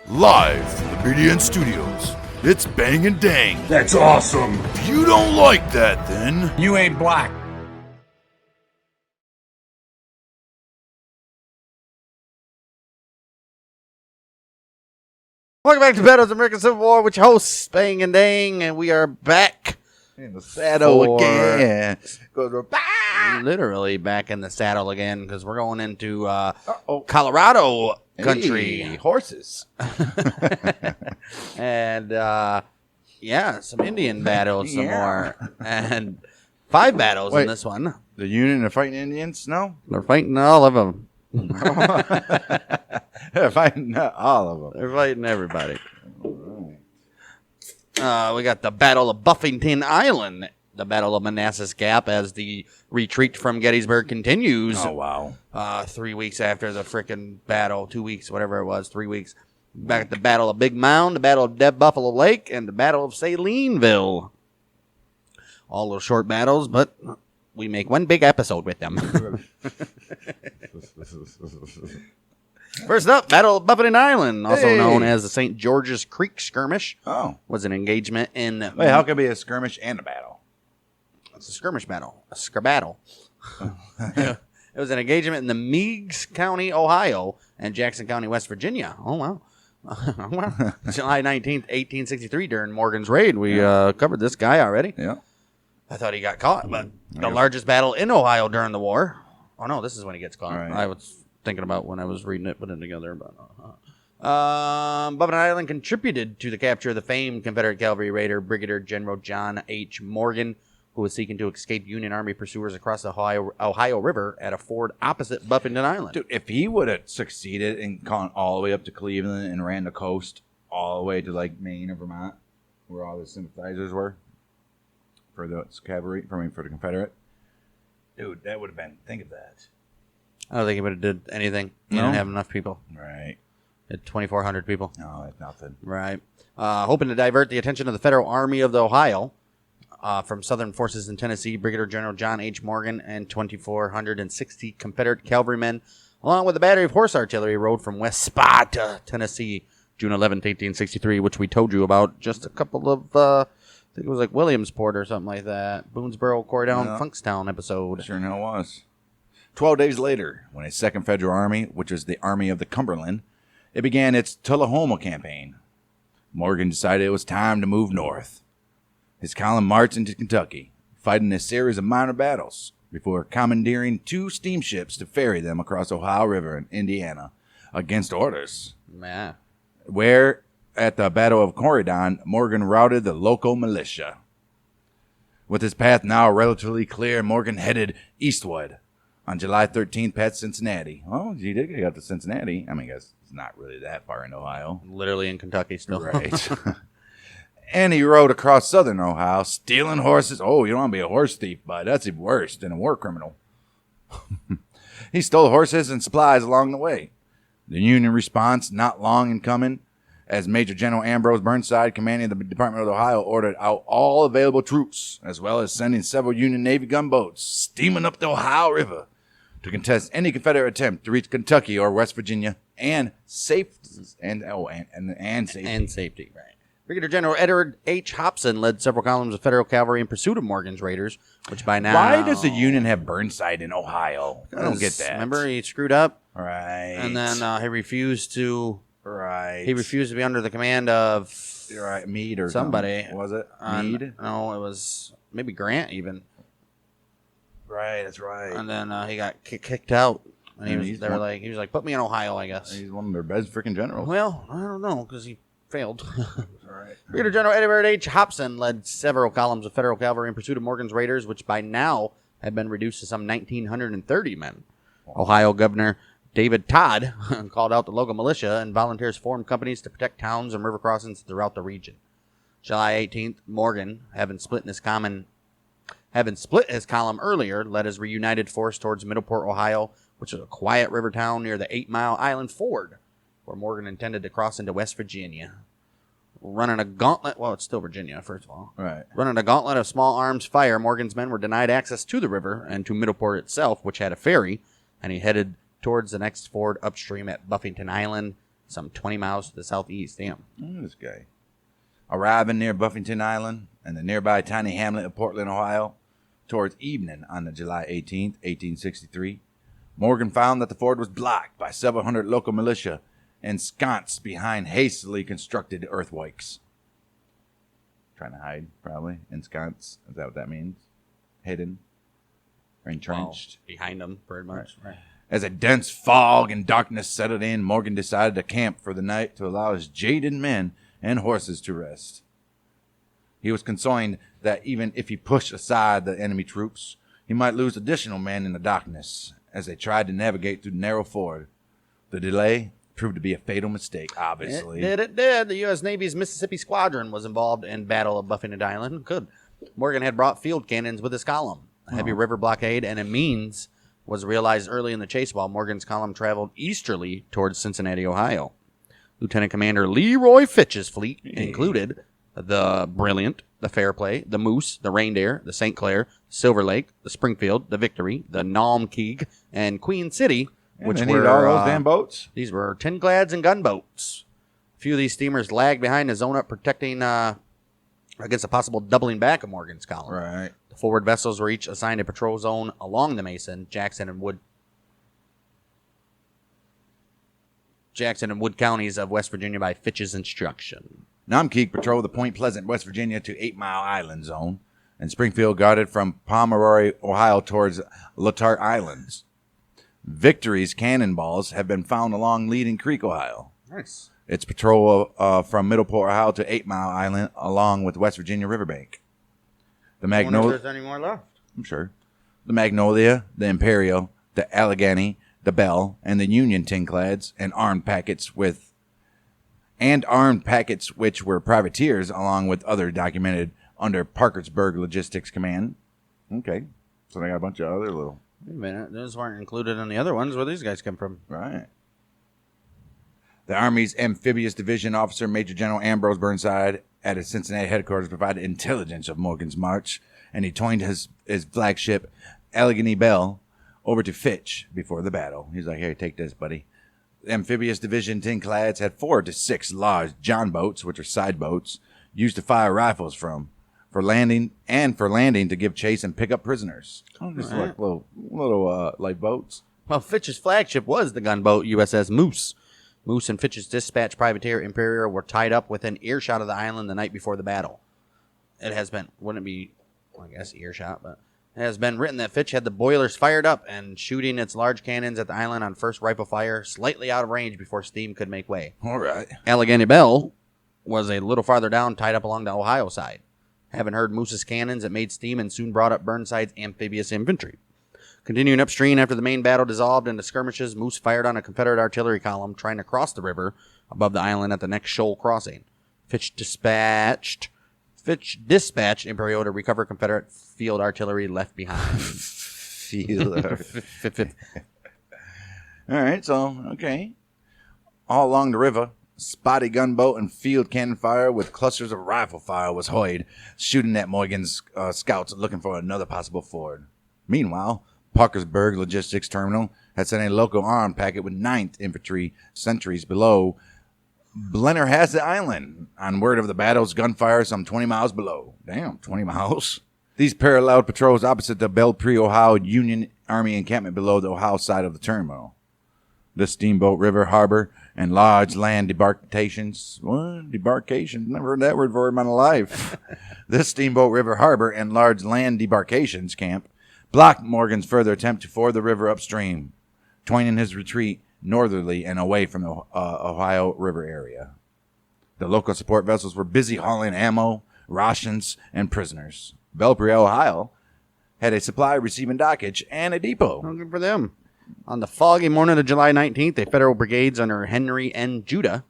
Live from the BDN Studios, it's Bang and Dang. That's awesome. If you don't like that, then You ain't black. Welcome back to Battles of American Civil War, which hosts Bang and Dang, and we are back in the saddle for- again. Because we're back. literally back in the saddle again because we're going into Colorado country. Hey, horses. And yeah, some Indian battles, some Yeah. more, and 5 battles in Wait. this one. The Union are fighting Indians? No? They're fighting all of them. They're fighting all of them. They're fighting everybody. We got the Battle of Buffington Island, the Battle of Manassas Gap, as the retreat from Gettysburg continues. Oh, wow. 3 weeks after the frickin' battle, 2 weeks, whatever it was, 3 weeks. Back at the Battle of Big Mound, the Battle of Dead Buffalo Lake, and the Battle of Salineville. All those short battles, but we make one big episode with them. First up, Battle of Buffington Island, also known as the St. George's Creek Skirmish, Oh. was an engagement in... Wait, how can it be a skirmish and a battle? It's a skirmish battle. A skirbattle. It was an engagement in the Meigs County, Ohio, and Jackson County, West Virginia. Oh, wow. July 19th, 1863, during Morgan's raid. We covered this guy already. Yeah. I thought he got caught, but the largest battle in Ohio during the war. Oh, no, this is when he gets caught. Right. I was thinking about when I was reading it, putting it together. But Buffington Island contributed to the capture of the famed Confederate cavalry raider, Brigadier General John H. Morgan, who was seeking to escape Union Army pursuers across the Ohio River at a ford opposite Buffington Island. Dude, if he would have succeeded and gone all the way up to Cleveland and ran the coast all the way to, like, Maine or Vermont, where all the sympathizers were for the cavalry, for the Confederate, dude, that would have been, think of that. I don't think he would have did anything. He No? didn't have enough people. Right. Had 2,400 people. No, that's nothing. Right. Hoping to divert the attention of the Federal Army of the Ohio from Southern forces in Tennessee, Brigadier General John H. Morgan and 2,460 Confederate cavalrymen, along with a battery of horse artillery, rode from West Sparta, Tennessee, June 11th, 1863, which we told you about just a couple of, I think it was like Williamsport or something like that. Boonesboro, Corydon, Yeah. Funkstown episode. Sure no was. 12 days later, when a second federal army, which was the Army of the Cumberland, it began its Tullahoma campaign, Morgan decided it was time to move north. His column marched into Kentucky, fighting a series of minor battles before commandeering 2 steamships to ferry them across Ohio River in Indiana against orders. Yeah. Where, at the Battle of Corydon, Morgan routed the local militia. With his path now relatively clear, Morgan headed eastward. On July 13th, past Cincinnati. Oh, he did get out to Cincinnati. I mean, I guess it's not really that far in Ohio. Literally in Kentucky still. Right. And he rode across southern Ohio, stealing horses. Oh, you don't want to be a horse thief, bud. That's even worse than a war criminal. He stole horses and supplies along the way. The Union response, not long in coming, as Major General Ambrose Burnside, commanding the Department of Ohio, ordered out all available troops, as well as sending several Union Navy gunboats steaming up the Ohio River to contest any Confederate attempt to reach Kentucky or West Virginia and safety. And safety, right. Brigadier General Edward H. Hobson led several columns of Federal cavalry in pursuit of Morgan's raiders, which by now... Why does the Union have Burnside in Ohio? I don't get that. Remember, he screwed up, Right. and then he refused to... Right. He refused to be under the command of... Right. Meade or somebody. something. Was it? Meade? No, it was maybe Grant even. Right, that's right. And then he got kicked out. And Yeah, he was like, put me in Ohio, I guess. He's one of their best freaking generals. Well, I don't know, because he failed. Right. Brigadier General Edward H. Hobson led several columns of Federal cavalry in pursuit of Morgan's raiders, which by now had been reduced to some 1,930 men. Ohio Governor David Todd called out the local militia, and volunteers formed companies to protect towns and river crossings throughout the region. July 18th, Morgan, having split his column earlier, led his reunited force towards Middleport, Ohio, which is a quiet river town near the 8 Mile Island Ford, where Morgan intended to cross into West Virginia. Running a gauntlet, well, it's still Virginia, first of all. Right. Running a gauntlet of small arms fire, Morgan's men were denied access to the river and to Middleport itself, which had a ferry, and he headed towards the next ford upstream at Buffington Island, some 20 miles to the southeast. Damn. Look at this guy. Arriving near Buffington Island and the nearby tiny hamlet of Portland, Ohio, towards evening on the July 18th, 1863, Morgan found that the ford was blocked by several hundred local militia ensconced behind hastily constructed earthworks. Trying to hide, probably. Ensconced. Is that what that means? Hidden. Or entrenched. Well, behind them, pretty much. Right. As a dense fog and darkness settled in, Morgan decided to camp for the night to allow his jaded men and horses to rest. He was concerned that even if he pushed aside the enemy troops, he might lose additional men in the darkness as they tried to navigate through the narrow ford. The delay proved to be a fatal mistake, obviously. It did. The U.S. Navy's Mississippi Squadron was involved in Battle of Buffington Island. Good. Morgan had brought field cannons with his column. A heavy river blockade and a means was realized early in the chase while Morgan's column traveled easterly towards Cincinnati, Ohio. Lieutenant Commander Leroy Fitch's fleet included the Brilliant, the Fairplay, the Moose, the Reindeer, the St. Clair, Silver Lake, the Springfield, the Victory, the Naumkeag, and Queen City, which were all those damn boats. These were tinclads and gunboats. A few of these steamers lagged behind the zone up, protecting against a possible doubling back of Morgan's column. Right. The forward vessels were each assigned a patrol zone along the Mason, Jackson, and Wood counties of West Virginia by Fitch's instruction. Naumkeag patrolled the Point Pleasant, West Virginia to 8 Mile Island zone, and Springfield guarded from Pomeroy, Ohio towards Letart Islands. Victory's cannonballs have been found along Leading Creek, Ohio. Nice. Its patrol from Middleport, Ohio to 8 Mile Island along with West Virginia Riverbank. The I wonder Magnolia. if there's any more left. I'm sure. The Magnolia, the Imperial, the Allegheny, the Bell, and the Union tinclads and armed packets which were privateers, along with other documented under Parkersburg Logistics Command. Okay. So they got a bunch of other little... Wait a minute. Those weren't included in the other ones. Where these guys come from? Right. The Army's Amphibious Division Officer Major General Ambrose Burnside at his Cincinnati headquarters provided intelligence of Morgan's march, and he towed his flagship Allegheny Bell over to Fitch before the battle. He's like, "Here, take this, buddy." The Amphibious Division tinclads had 4 to 6 large John boats, which are side boats, used to fire rifles from, for landing to give chase and pick up prisoners. Just like little light boats. Well, Fitch's flagship was the gunboat USS Moose. Moose and Fitch's dispatch privateer Imperial were tied up within earshot of the island the night before the battle. It has been, wouldn't it be, well, I guess earshot, but it has been written that Fitch had the boilers fired up and shooting its large cannons at the island on first rifle fire, slightly out of range before steam could make way. All right. Allegheny Bell was a little farther down, tied up along the Ohio side. Having heard Moose's cannons, it made steam and soon brought up Burnside's amphibious infantry. Continuing upstream after the main battle dissolved into skirmishes, Moose fired on a Confederate artillery column trying to cross the river above the island at the next shoal crossing. Fitch dispatched Imperial to recover Confederate field artillery left behind. All right, so, okay. All along the river, spotty gunboat and field cannon fire with clusters of rifle fire was hoyed, shooting at Morgan's scouts looking for another possible ford. Meanwhile, Parkersburg Logistics Terminal had sent a local armed packet with 9th Infantry sentries below Blennerhassett Island on word of the battle's gunfire some 20 miles below. Damn, 20 miles. These paralleled patrols opposite the Belpre, Ohio Union Army encampment below the Ohio side of the terminal. The Steamboat River Harbor and large land debarkations. What? Debarkations? Never heard that word before in my life. This Steamboat River Harbor and large land debarkations camp blocked Morgan's further attempt to ford the river upstream, twining his retreat northerly and away from the Ohio River area. The local support vessels were busy hauling ammo, rations, and prisoners. Belpre, Ohio, had a supply receiving dockage and a depot. Oh, good for them. On the foggy morning of July 19th, the Federal brigades under Henry N. Judah,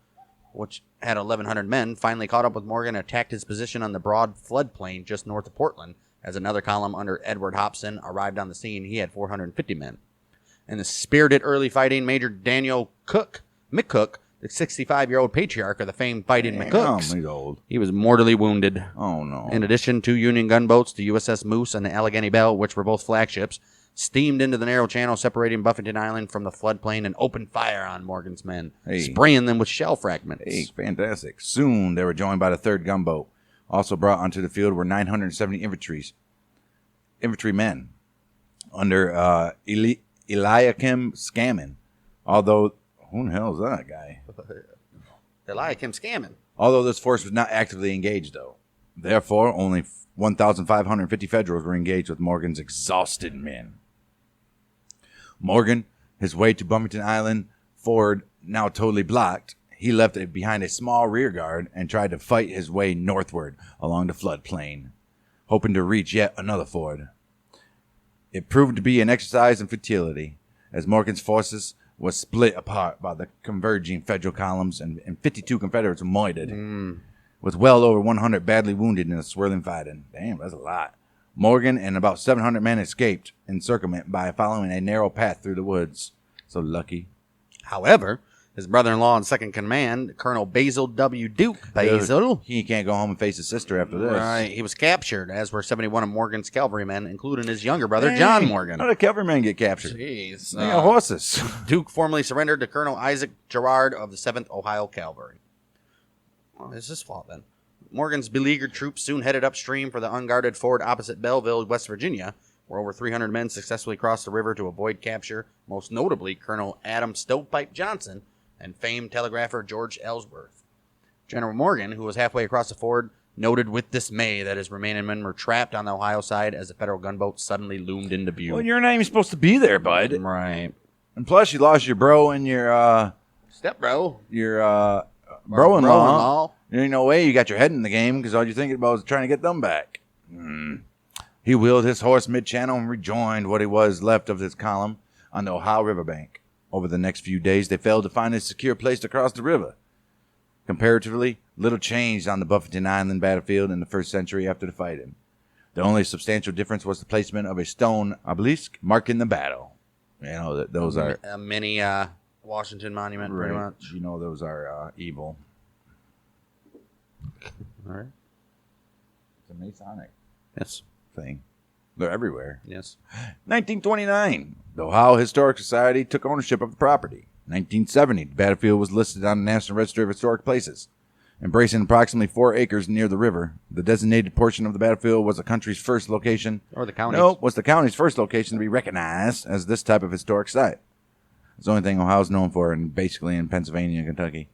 which had 1,100 men, finally caught up with Morgan and attacked his position on the broad floodplain just north of Portland. As another column under Edward Hobson arrived on the scene, he had 450 men. In the spirited early fighting, Major Daniel McCook, the 65-year-old patriarch of the famed Fighting McCooks, he's old. He was mortally wounded. Oh, no. In addition to Union gunboats, the USS Moose and the Allegheny Bell, which were both flagships, steamed into the narrow channel separating Buffington Island from the floodplain and opened fire on Morgan's men, Hey. spraying them with shell fragments. Hey, fantastic. Soon they were joined by the 3rd gunboat. Also brought onto the field were 970 infantrymen under Eliakim Scammon. Although, who the hell is that guy? Eliakim Scammon. Although this force was not actively engaged, though. Therefore, only 1,550 Federals were engaged with Morgan's exhausted men. Morgan, his way to Buffington Island ford now totally blocked, he left behind a small rear guard and tried to fight his way northward along the floodplain, hoping to reach yet another ford. It proved to be an exercise in futility, as Morgan's forces was split apart by the converging Federal columns and 52 Confederates were murdered, with well over 100 badly wounded in the swirling fighting. Damn, that's a lot. Morgan and about 700 men escaped encirclement by following a narrow path through the woods. So lucky. However, his brother-in-law and second command, Colonel Basil W. Duke Basil, He can't go home and face his sister after this. right, he was captured, as were 71 of Morgan's cavalrymen, including his younger brother, John Morgan. How did cavalrymen get captured? Jeez. They got horses. Duke formally surrendered to Colonel Isaac Girard of the 7th Ohio Cavalry. Well, it's his fault then. Morgan's beleaguered troops soon headed upstream for the unguarded ford opposite Belleville, West Virginia, where over 300 men successfully crossed the river to avoid capture, most notably Colonel Adam Stovepipe Johnson and famed telegrapher George Ellsworth. General Morgan, who was halfway across the ford, noted with dismay that his remaining men were trapped on the Ohio side as the Federal gunboat suddenly loomed into view. Well, you're not even supposed to be there, bud. Right. And plus, you lost your bro and your Step bro. bro-in-law. There ain't no way you got your head in the game because all you're thinking about is trying to get them back. He wheeled his horse mid-channel and rejoined what he was left of his column on the Ohio riverbank. Over the next few days, they failed to find a secure place to cross the river. Comparatively, little changed on the Buffington Island battlefield in the first century after the fighting. The only substantial difference was the placement of a stone obelisk marking the battle. You know, those are... A mini Washington monument, pretty much. You know, those are evil. All right. It's a Masonic Yes. thing. They're everywhere. Yes. 1929, the Ohio Historic Society took ownership of the property. 1970, the battlefield was listed on the National Register of Historic Places. Embracing approximately 4 acres near the river, the designated portion of the battlefield was the country's first location. Or the county. No, was the county's first location to be recognized as this type of historic site. It's the only thing Ohio's known for, and basically in Pennsylvania and Kentucky.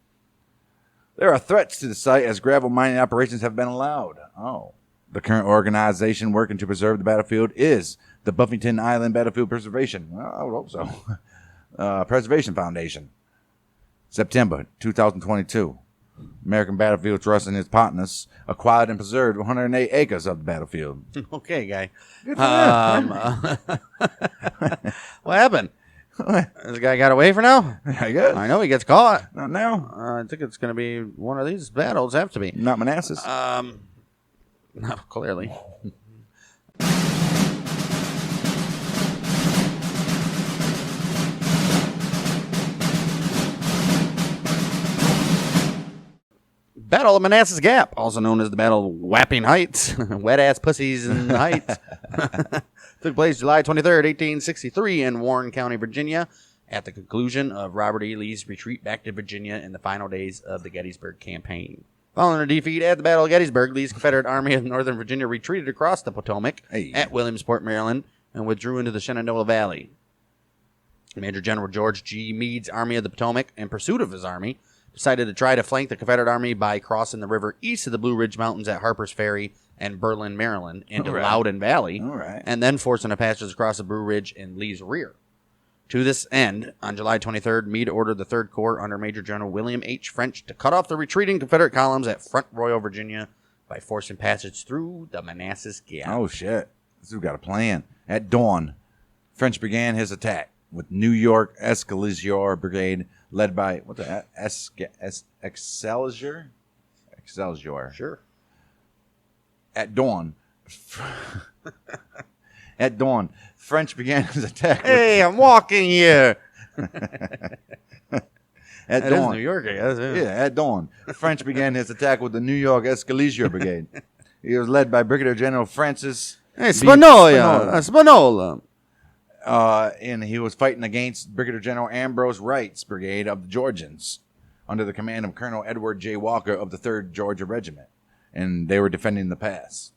There are threats to the site as gravel mining operations have been allowed. Oh. The current organization working to preserve the battlefield is the Buffington Island Battlefield Preservation. Well, I would hope so. Preservation Foundation. September 2022. American Battlefield Trust and its partners acquired and preserved 108 acres of the battlefield. Okay, guy. Good for them. What happened? This guy got away for now? I guess. I know he gets caught. Not now. I think it's going to be one of these battles. Have to be. Not Manassas. No, clearly. Battle of Manassas Gap, also known as the Battle of Wapping Heights, wet-ass pussies in the heights, took place July 23rd, 1863 in Warren County, Virginia, at the conclusion of Robert E. Lee's retreat back to Virginia in the final days of the Gettysburg campaign. Following a defeat at the Battle of Gettysburg, Lee's Confederate Army of Northern Virginia retreated across the Potomac at Williamsport, Maryland, and withdrew into the Shenandoah Valley. Major General George G. Meade's Army of the Potomac, in pursuit of his army, decided to try to flank the Confederate Army by crossing the river east of the Blue Ridge Mountains at Harper's Ferry and Berlin, Maryland, into Loudon Valley, and then forcing a passage across the Blue Ridge in Lee's rear. To this end, on July 23rd, Meade ordered the 3rd Corps under Major General William H. French to cut off the retreating Confederate columns at Front Royal, Virginia, by forcing passage through the Manassas Gap. Oh, shit. This dude got a plan. At dawn, French began his attack with New York Escalisior Brigade, led by, what's that? Excelsior? Excelsior. Sure. At dawn, French began his attack. Hey, I'm walking here. At That dawn, is New York, I guess. yeah, at dawn, French began his attack with the New York Escalisior Brigade. He was led by Brigadier General Francis Hey, Spanola. and he was fighting against Brigadier General Ambrose Wright's brigade of the Georgians under the command of Colonel Edward J. Walker of the 3rd Georgia Regiment, and they were defending the pass.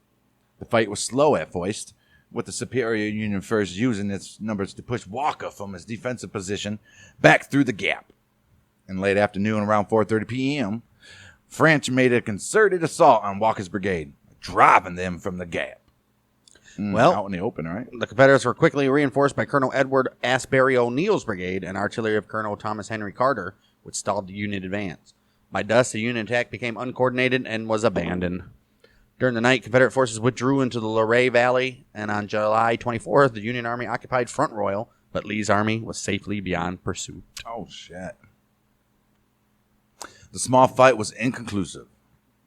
The fight was slow at first, with the superior Union first using its numbers to push Walker from his defensive position back through the gap. In late afternoon, around 4:30 p.m., French made a concerted assault on Walker's brigade, driving them from the gap. Out in the open, right? The Confederates were quickly reinforced by Colonel Edward Asbury O'Neill's brigade and artillery of Colonel Thomas Henry Carter, which stalled the Union advance. By dusk, the Union attack became uncoordinated and was abandoned. During the night, Confederate forces withdrew into the Luray Valley, and on July 24th, the Union Army occupied Front Royal, but Lee's army was safely beyond pursuit. Oh, shit. The small fight was inconclusive.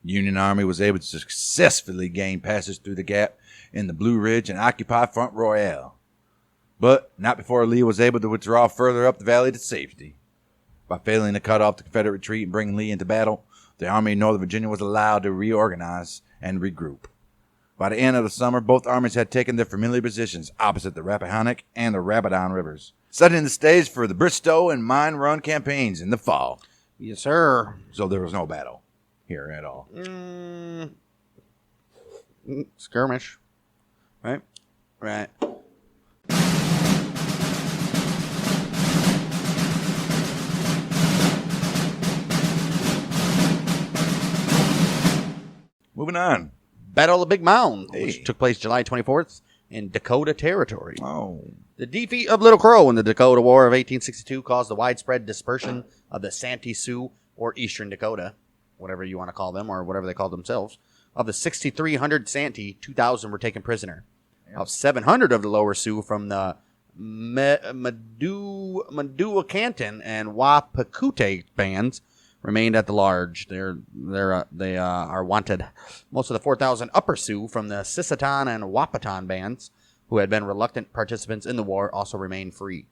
The Union Army was able to successfully gain passage through the gap in the Blue Ridge and occupy Front Royal, but not before Lee was able to withdraw further up the valley to safety. By failing to cut off the Confederate retreat and bring Lee into battle, the Army of Northern Virginia was allowed to reorganize and regroup. By the end of the summer, both armies had taken their familiar positions opposite the Rappahannock and the Rabadon rivers, setting the stage for the Bristow and Mine Run campaigns in the fall. Yes, sir. So there was no battle here at all. Skirmish. Right? Right. Moving on. Battle of Big Mound, Hey. which took place July 24th in Dakota Territory. Oh. The defeat of Little Crow in the Dakota War of 1862 caused the widespread dispersion of the Santee Sioux, or Eastern Dakota, whatever you want to call them, or whatever they call themselves. Of the 6,300 Santee, 2,000 were taken prisoner. Of 700 of the Lower Sioux from the Maduacanton and Wapakute bands remained at the large. They are wanted. Most of the 4,000 Upper Sioux from the Sisseton and Wahpeton bands, who had been reluctant participants in the war, also remained free.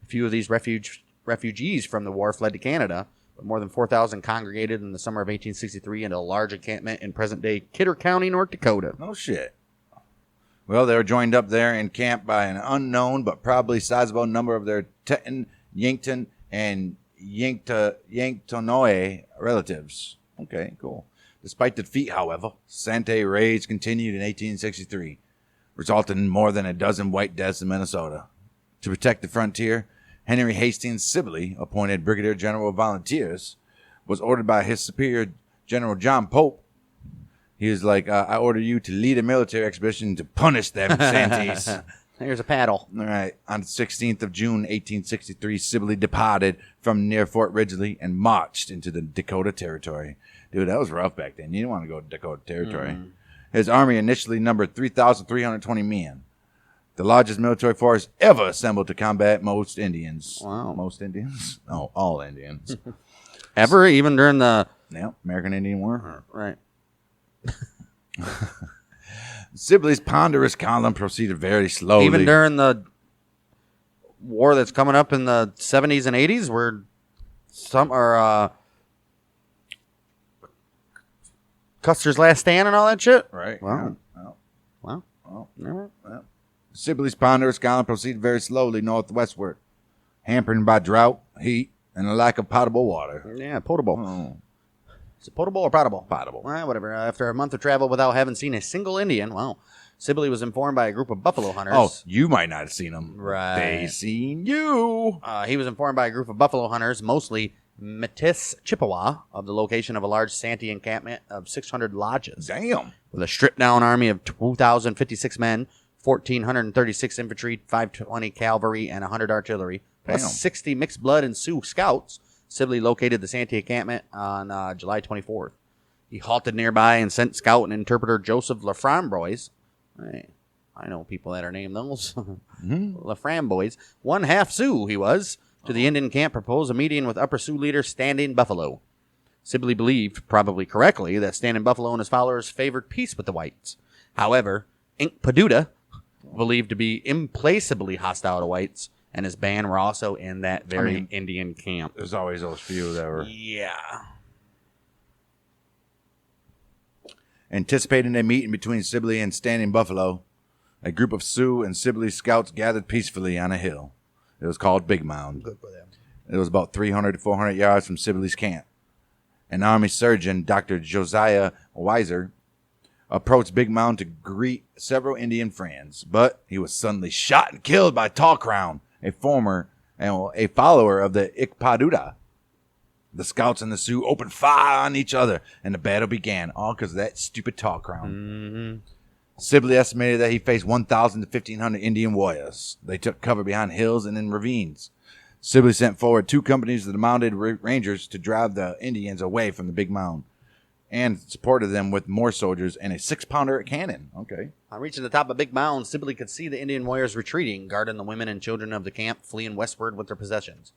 A few of these refugees from the war fled to Canada, but more than 4,000 congregated in the summer of 1863 into a large encampment in present-day Kidder County, North Dakota. No shit. Well, they were joined up there in camp by an unknown but probably sizable number of their Teton, Yankton, and Yanktonoe relatives. Okay, cool. Despite the defeat, however, Santee raids continued in 1863, resulting in more than a dozen white deaths in Minnesota. To protect the frontier, Henry Hastings Sibley, appointed Brigadier General of Volunteers, was ordered by his superior, General John Pope. He was like, I order you to lead a military expedition to punish them Santees. Here's a paddle. All right. On the 16th of June, 1863, Sibley departed from near Fort Ridgely and marched into the Dakota Territory. Dude, that was rough back then. You didn't want to go to Dakota Territory. His army initially numbered 3,320 men, the largest military force ever assembled to combat most Indians. Wow. Most Indians? Oh, all Indians. Ever? Even during the... Yeah, American Indian War. Right. Sibley's ponderous column proceeded very slowly. Even during the war that's coming up in the 70s and 80s, where some are Custer's Last Stand and all that shit? Right. Wow. Yeah. Wow. Well, Never. well. Sibley's ponderous column proceeded very slowly northwestward, hampered by drought, heat, and a lack of potable water. Yeah, potable. Oh. Is it potable or potable? Potable. Well, whatever. After a month of travel without having seen a single Indian, wow, Sibley was informed by a group of buffalo hunters. Oh, you might not have seen them. Right. They seen you. He was informed by a group of buffalo hunters, mostly Métis Chippewa, of the location of a large Santee encampment of 600 lodges. Damn. With a stripped-down army of 2,056 men, 1,436 infantry, 520 cavalry, and 100 artillery, plus Damn. 60 mixed blood and Sioux scouts. Sibley located the Santee encampment on July 24th. He halted nearby and sent scout and interpreter Joseph Laframboise. Hey, I know people that are named those. Laframboise. One half Sioux he was. To the Indian camp, proposed a meeting with Upper Sioux leader Standing Buffalo. Sibley believed, probably correctly, that Standing Buffalo and his followers favored peace with the whites. However, Ink Paduta, believed to be implacably hostile to whites, and his band were also in that very Indian camp. There's always those few that were Yeah. anticipating a meeting between Sibley and Standing Buffalo. a group of Sioux and Sibley scouts gathered peacefully on a hill. It was called Big Mound. Good for them. It was about 300 to 400 yards from Sibley's camp. An army surgeon, Dr. Josiah Weiser, approached Big Mound to greet several Indian friends, but he was suddenly shot and killed by Tall Crown, a follower of the Ikpaduta. The scouts and the Sioux opened fire on each other, and the battle began, all because of that stupid Tall Crown. Mm-hmm. Sibley estimated that he faced 1,000 to 1,500 Indian warriors. They took cover behind hills and in ravines. Sibley sent forward 2 companies of the mounted rangers to drive the Indians away from the Big Mound, and supported them with more soldiers and a 6-pounder cannon. Okay. On reaching the top of Big Mound, Sibley could see the Indian warriors retreating, guarding the women and children of the camp fleeing westward with their possessions.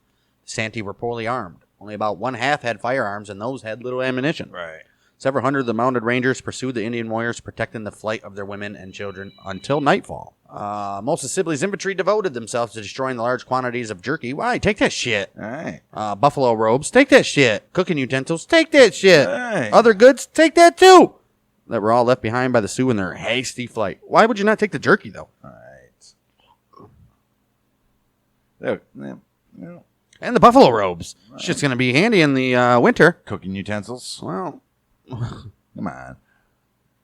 The Santee were poorly armed. Only about one half had firearms, and those had little ammunition. Right. Several hundred of the mounted rangers pursued the Indian warriors, protecting the flight of their women and children until nightfall. Most of Sibley's infantry devoted themselves to destroying the large quantities of jerky. Why? Take that shit. All right. Buffalo robes. Take that shit. Cooking utensils. Take that shit. Right. Other goods. Take that too. That were all left behind by the Sioux in their hasty flight. Why would you not take the jerky, though? All right. There. Yeah. And the buffalo robes. Right. Shit's going to be handy in the winter. Cooking utensils. Well, come on.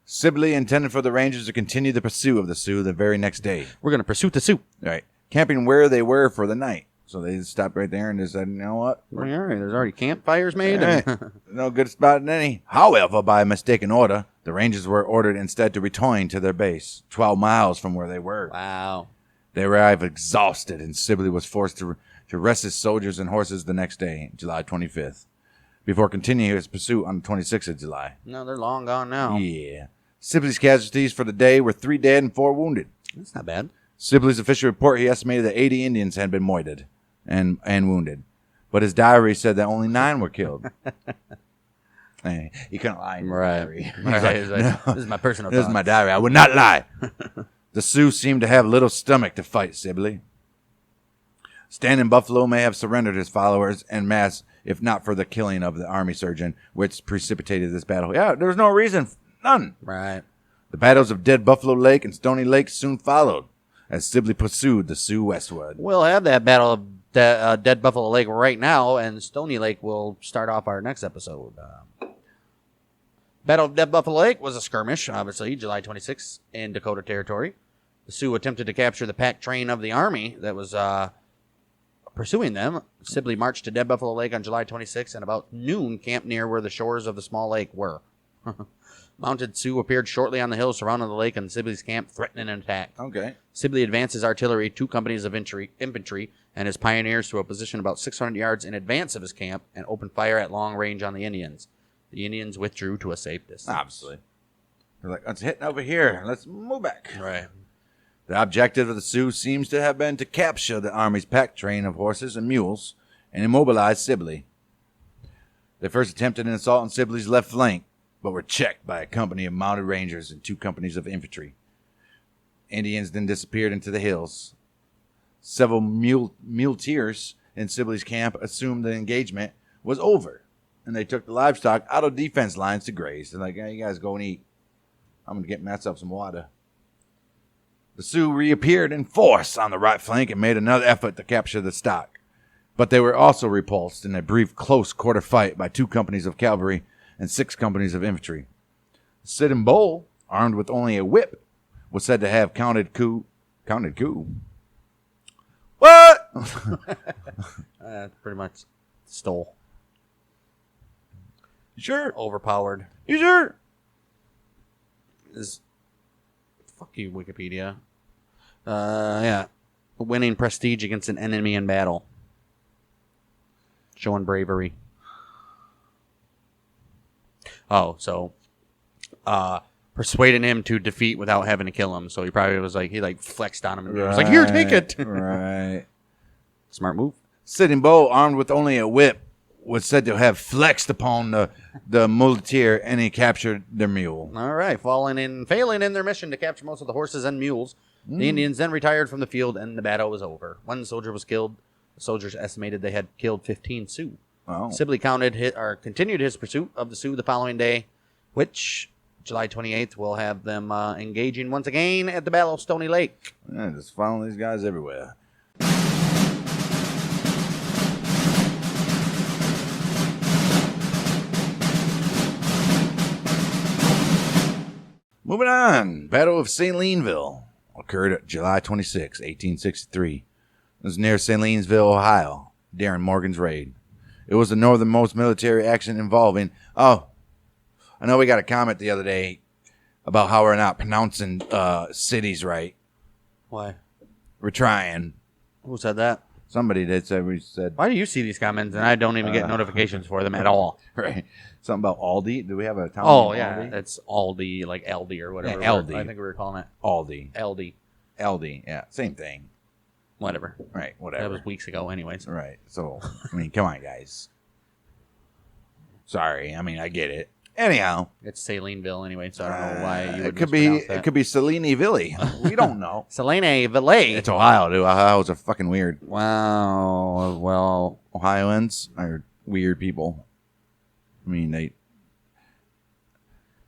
Sibley intended for the Rangers to continue the pursuit of the Sioux the very next day. We're going to pursue the Sioux. Right. Camping where they were for the night. So they stopped right there and just said, you know what? All right. There's already campfires made. Right. No good spot in any. However, by mistaken order, the Rangers were ordered instead to return to their base, 12 miles from where they were. Wow. They arrived exhausted, and Sibley was forced to rest his soldiers and horses the next day, July 25th, before continuing his pursuit on the 26th of July. No, they're long gone now. Yeah. Sibley's casualties for the day were 3 dead and 4 wounded. That's not bad. Sibley's official report, he estimated that 80 Indians had been murdered and wounded. But his diary said that only 9 were killed. Hey, he couldn't lie in his diary. He's like, no, this is my personal This thoughts. is my diary. I would not lie. The Sioux seemed to have little stomach to fight Sibley. Standing Buffalo may have surrendered his followers en masse, if not for the killing of the army surgeon, which precipitated this battle. Yeah, there was no reason. None. Right. The battles of Dead Buffalo Lake and Stony Lake soon followed, as Sibley pursued the Sioux westward. We'll have that battle of Dead Buffalo Lake right now, and Stony Lake will start off our next episode. Battle of Dead Buffalo Lake was a skirmish, obviously, July 26th in Dakota Territory. The Sioux attempted to capture the pack train of the army that was pursuing them. Sibley marched to Dead Buffalo Lake on July 26th, and about noon camped near where the shores of the small lake were. Mounted Sioux appeared shortly on the hill surrounding the lake and Sibley's camp, threatening an attack. Okay. Sibley advanced his artillery, 2 companies of infantry, and his pioneers to a position about 600 yards in advance of his camp and opened fire at long range on the Indians. The Indians withdrew to a safe distance. Obviously. They're like, let's hit over here. Let's move back. Right. The objective of the Sioux seems to have been to capture the army's pack train of horses and mules and immobilize Sibley. They first attempted an assault on Sibley's left flank, but were checked by a company of mounted rangers and 2 companies of infantry. Indians then disappeared into the hills. Several muleteers in Sibley's camp assumed the engagement was over, and they took the livestock out of defense lines to graze. They're like, hey, you guys go and eat. I'm going to get myself some water. The Sioux reappeared in force on the right flank and made another effort to capture the stock. But they were also repulsed in a brief close quarter fight by 2 companies of cavalry and 6 companies of infantry. Sitting Bull, armed with only a whip, was said to have counted coup. What? Pretty much stole. You sure? Overpowered. You sure? Fuck you, Wikipedia. Yeah. Winning prestige against an enemy in battle. Showing bravery. Oh, so persuading him to defeat without having to kill him. So he probably was like, he flexed on him and was like, here, take it. Right. Smart move. Sitting Bull, armed with only a whip, was said to have flexed upon the muleteer, and he captured their mule. All right. Failing in their mission to capture most of the horses and mules, the Indians then retired from the field and the battle was over. 1 soldier was killed. The soldiers estimated they had killed 15 Sioux. Oh. Sibley continued his pursuit of the Sioux the following day, which July 28th, we'll have them engaging once again at the Battle of Stony Lake. Yeah, just following these guys everywhere. Moving on. Battle of Salineville occurred July 26, 1863. It was near Salineville, Ohio, during Morgan's raid. It was the northernmost military action involving... Oh, I know we got a comment the other day about how we're not pronouncing cities right. Why? We're trying. Who said that? Somebody did say we said... Why do you see these comments and I don't even get notifications for them at all? Right. Something about Aldi. Do we have a town Oh, named yeah. Aldi? It's Aldi, like Aldi or whatever. Yeah, Aldi. I think we were calling it Aldi. Aldi. Aldi. Yeah, same thing. Whatever. Right, whatever. That was weeks ago anyways. Right. So, I mean, come on, guys. Sorry. I mean, I get it. Anyhow. It's Salineville anyway, so I don't know why you would it could be mispronounce that. It could be Salineville. We don't know. Salineville. It's Ohio, dude. Ohio's a fucking weird. Wow. Well, Ohioans are weird people. I mean, they...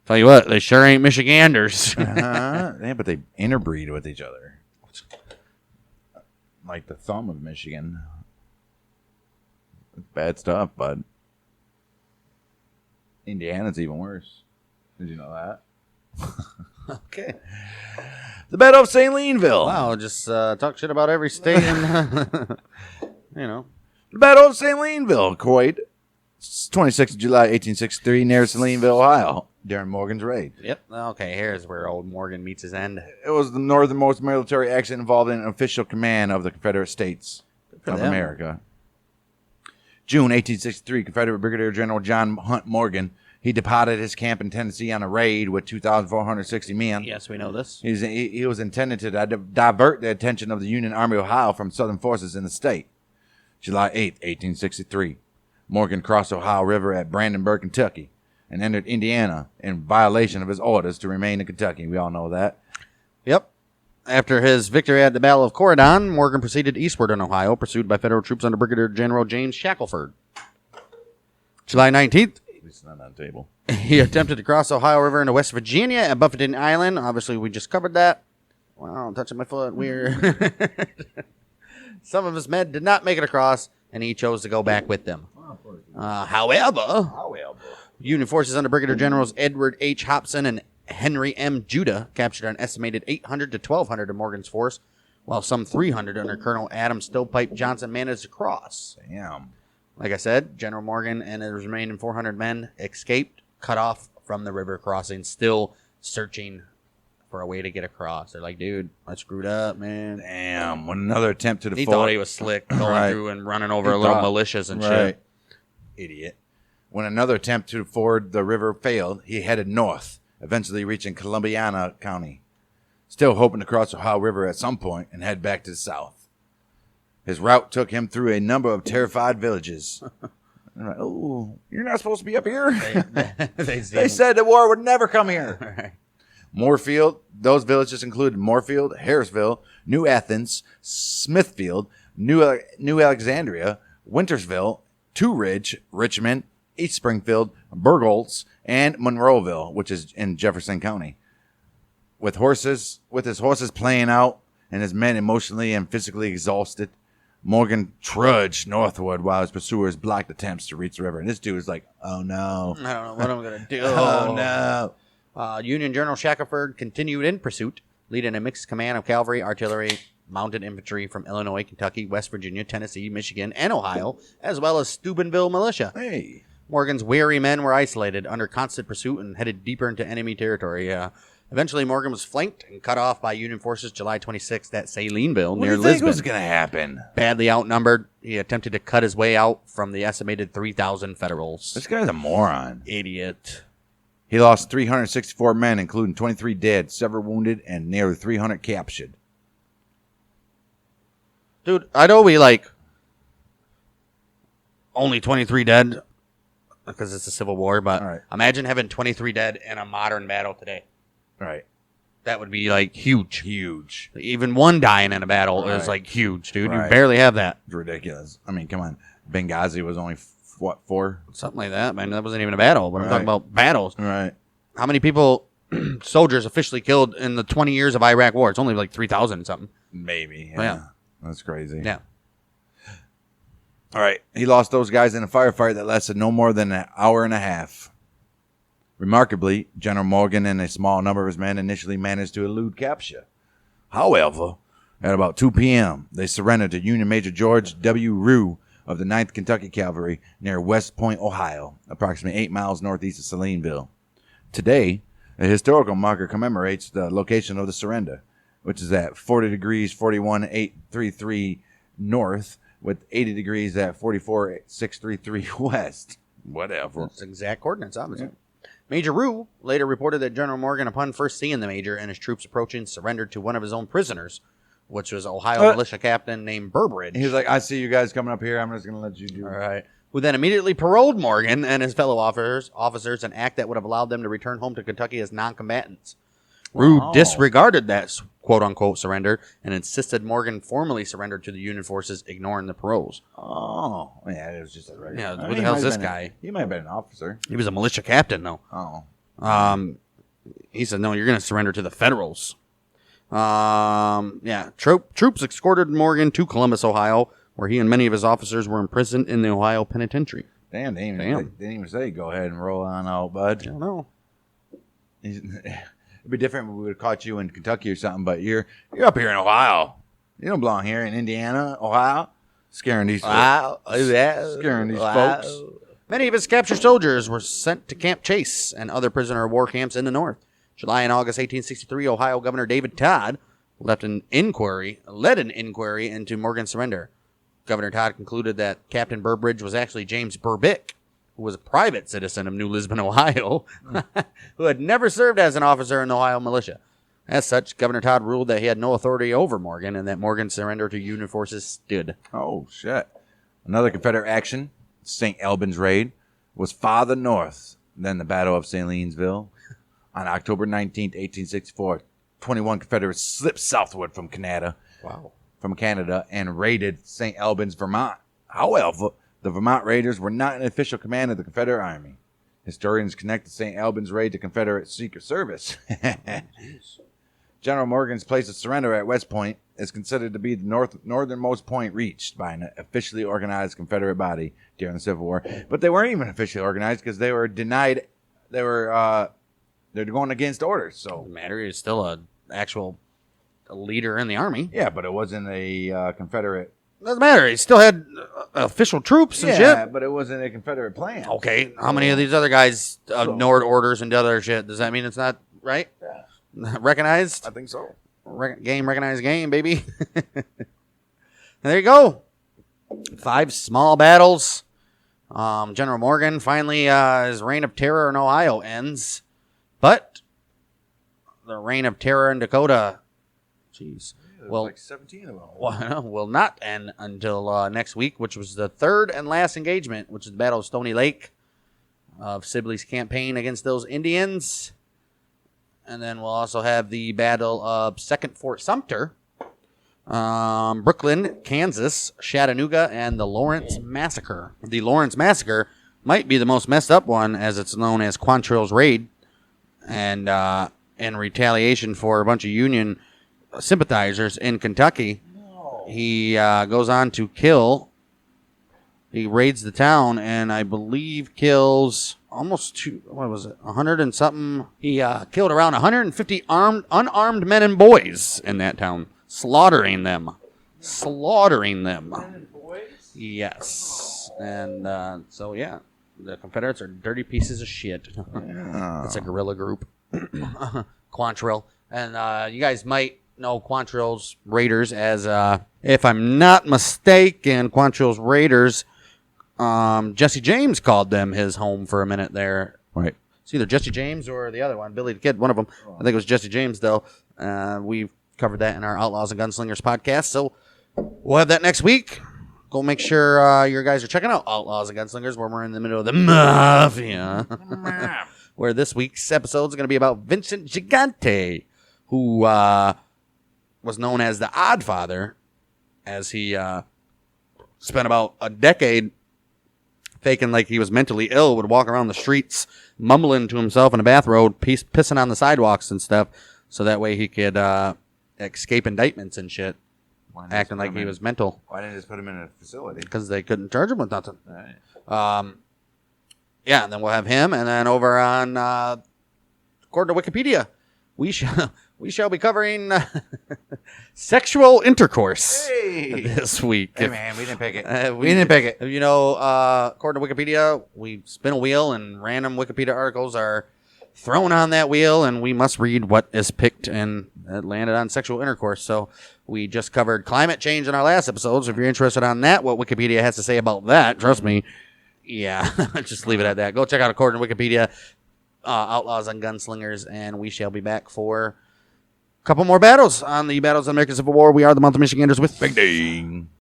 Tell you what, they sure ain't Michiganders. Yeah, but they interbreed with each other. Like the thumb of Michigan. It's bad stuff, bud. Indiana's even worse. Did you know that? Okay. The Battle of Salineville. Wow, just talk shit about every state and, you know. The Battle of Salineville, Kuwait. 26th of July, 1863, near Salineville, Ohio, during Morgan's raid. Yep. Okay, here's where old Morgan meets his end. It was the northernmost military action involving an official command of the Confederate States for of them. America. June 1863, Confederate Brigadier General John Hunt Morgan, he departed his camp in Tennessee on a raid with 2,460 men. Yes, we know this. He was intended to divert the attention of the Union Army of Ohio from Southern forces in the state. July 8, 1863. Morgan crossed the Ohio River at Brandenburg, Kentucky, and entered Indiana in violation of his orders to remain in Kentucky. We all know that. Yep. After his victory at the Battle of Corydon, Morgan proceeded eastward in Ohio, pursued by federal troops under Brigadier General James Shackelford. July 19th, It's not on the table. he attempted to cross the Ohio River into West Virginia at Buffington Island. Obviously, we just covered that. Wow, I'm touching my foot. Weird. Some of his men did not make it across, and he chose to go back with them. However, Union forces under Brigadier Generals Edward H. Hobson and Henry M. Judah captured an estimated 800 to 1,200 of Morgan's force, while some 300 under Colonel Adam Stovepipe Johnson managed to cross. Damn. Like I said, General Morgan and his remaining 400 men escaped, cut off from the river crossing, still searching for a way to get across. They're like, dude, I screwed up, man. Damn. When another attempt to the He fort. thought he was slick, going Right. through and running over He little thought- militias and Right. shit. Idiot. When another attempt to ford the river failed, he headed north, eventually reaching Columbiana County, still hoping to cross the Ohio River at some point and head back to the south. His route took him through a number of terrified villages. They're like, oh, you're not supposed to be up here? They They said the war would never come here. Right. Moorfield, those villages included Moorfield, Harrisville, New Athens, Smithfield, New Alexandria, Wintersville, Two Ridge, Richmond, East Springfield, Burgholtz, and Monroeville, which is in Jefferson County. With his horses playing out and his men emotionally and physically exhausted, Morgan trudged northward while his pursuers blocked attempts to reach the river. And this dude was like, oh no. I don't know what I'm going to do. Oh no. Union General Shackelford continued in pursuit, leading a mixed command of cavalry, artillery, mounted infantry from Illinois, Kentucky, West Virginia, Tennessee, Michigan, and Ohio, as well as Steubenville militia. Hey. Morgan's weary men were isolated under constant pursuit and headed deeper into enemy territory. Eventually, Morgan was flanked and cut off by Union forces July 26th at Salineville What do near you think Lisbon. was going to happen? Badly outnumbered, he attempted to cut his way out from the estimated 3,000 Federals. This guy's a moron. Idiot. He lost 364 men, including 23 dead, several wounded, and nearly 300 captured. Dude, I know we only 23 dead because it's a civil war, but Right. imagine having 23 dead in a modern battle today. Right. That would be huge. Huge. Even one dying in a battle is Right. Huge, dude. Right. You barely have that. It's ridiculous. I mean, come on. Benghazi was only, what, 4? Something like that, man. That wasn't even a battle, but I'm Right. talking about battles. Right. How many people soldiers officially killed in the 20 years of Iraq War. It's only like 3,000 and something. Maybe. Yeah. That's crazy. Yeah. All right. He lost those guys in a firefight that lasted no more than an hour and a half. Remarkably, General Morgan and a small number of his men initially managed to elude capture. However, at about 2 p.m., they surrendered to Union Major George W. Rue of the 9th Kentucky Cavalry near West Point, Ohio, approximately 8 miles northeast of Salineville. Today, a historical marker commemorates the location of the surrender, which is at 40 degrees 41,833 north with 80 degrees at 44,633 west. Whatever. That's exact coordinates, obviously. Yeah. Major Rue later reported that General Morgan, upon first seeing the major and his troops approaching, surrendered to one of his own prisoners, which was Ohio militia captain named Burbridge. He was like, I see you guys coming up here. I'm just going to let you do it. All right. Who then immediately paroled Morgan and his fellow officers, an act that would have allowed them to return home to Kentucky as non-combatants. Rue disregarded that quote-unquote surrender and insisted Morgan formally surrendered to the Union forces, ignoring the paroles. Oh. Yeah, it was just a regular. Yeah, who the hell's this guy? He might have been an officer. He was a militia captain, though. Oh. He said, no, you're going to surrender to the Federals. Yeah. Troops escorted Morgan to Columbus, Ohio, where he and many of his officers were imprisoned in the Ohio Penitentiary. Damn, they didn't even say go ahead and roll on out, bud. I don't know. It'd be different if we would have caught you in Kentucky or something, but you're up here in Ohio. You don't belong here in Indiana, Ohio. Scaring these folks. Many of his captured soldiers were sent to Camp Chase and other prisoner of war camps in the North. July and August 1863, Ohio Governor David Todd led an inquiry into Morgan's surrender. Governor Todd concluded that Captain Burbridge was actually James Burbick, who was a private citizen of New Lisbon, Ohio, who had never served as an officer in the Ohio militia. As such, Governor Todd ruled that he had no authority over Morgan and that Morgan's surrender to Union forces stood. Oh, shit. Another Confederate action, St. Albans raid, was farther north than the Battle of Salineville. On October 19, 1864, 21 Confederates slipped southward from Canada. Wow. From Canada and raided St. Albans, Vermont. However, the Vermont Raiders were not in official command of the Confederate Army. Historians connect the St. Albans raid to Confederate Secret Service. General Morgan's place of surrender at West Point is considered to be the northernmost point reached by an officially organized Confederate body during the Civil War. But they weren't even officially organized because they were denied. They're going against orders. So the matter is still an actual leader in the army. Yeah, but it wasn't a Confederate. Doesn't matter. He still had official troops and shit. Yeah, but it wasn't a Confederate plan. Okay. How many of these other guys ignored orders and other shit? Does that mean it's not right? Yeah. Recognized? I think so. Recognized game, baby. There you go. 5 small battles. General Morgan finally, his reign of terror in Ohio ends. But the reign of terror in Dakota, well, like 17 of them. Will not end until next week, which was the third and last engagement, which is the Battle of Stony Lake of Sibley's campaign against those Indians. And then we'll also have the Battle of Second Fort Sumter, Brooklyn, Kansas, Chattanooga, and the Lawrence Massacre. The Lawrence Massacre might be the most messed up one, as it's known as Quantrill's Raid. And in retaliation for a bunch of Union sympathizers in Kentucky, he goes on to kill. He raids the town and I believe kills almost 100 and something. He killed around 150 unarmed men and boys in that town, slaughtering them. Men and boys? Yes. And so yeah, the Confederates are dirty pieces of shit. It's a guerrilla group. Quantrill. And you guys might know Quantrill's Raiders as, if I'm not mistaken, Quantrill's Raiders, Jesse James called them his home for a minute there. Right. It's either Jesse James or the other one, Billy the Kid, one of them. I think it was Jesse James, though. We've covered that in our Outlaws and Gunslingers podcast, so we'll have that next week. Go make sure you guys are checking out Outlaws and Gunslingers, where we're in the middle of the mafia. Where this week's episode is going to be about Vincent Gigante, who was known as the Odd Father, as he spent about a decade faking like he was mentally ill, would walk around the streets mumbling to himself in a bathrobe, pissing on the sidewalks and stuff, so that way he could escape indictments and shit, acting like he was mental. Why didn't they just put him in a facility? Because they couldn't charge him with nothing. All right. Yeah, and then we'll have him, and then over on, according to Wikipedia, we shall be covering sexual intercourse this week. Hey, man, we didn't pick it. We didn't pick it. You know, according to Wikipedia, we spin a wheel, and random Wikipedia articles are thrown on that wheel, and we must read what is picked, and it landed on sexual intercourse. So we just covered climate change in our last episode, so if you're interested on that, what Wikipedia has to say about that, trust me, yeah, just leave it at that. Go check out, according to Wikipedia, Outlaws and Gunslingers, and we shall be back for a couple more battles on the Battles of the American Civil War. We are the Mountain Michiganders with Big Ding.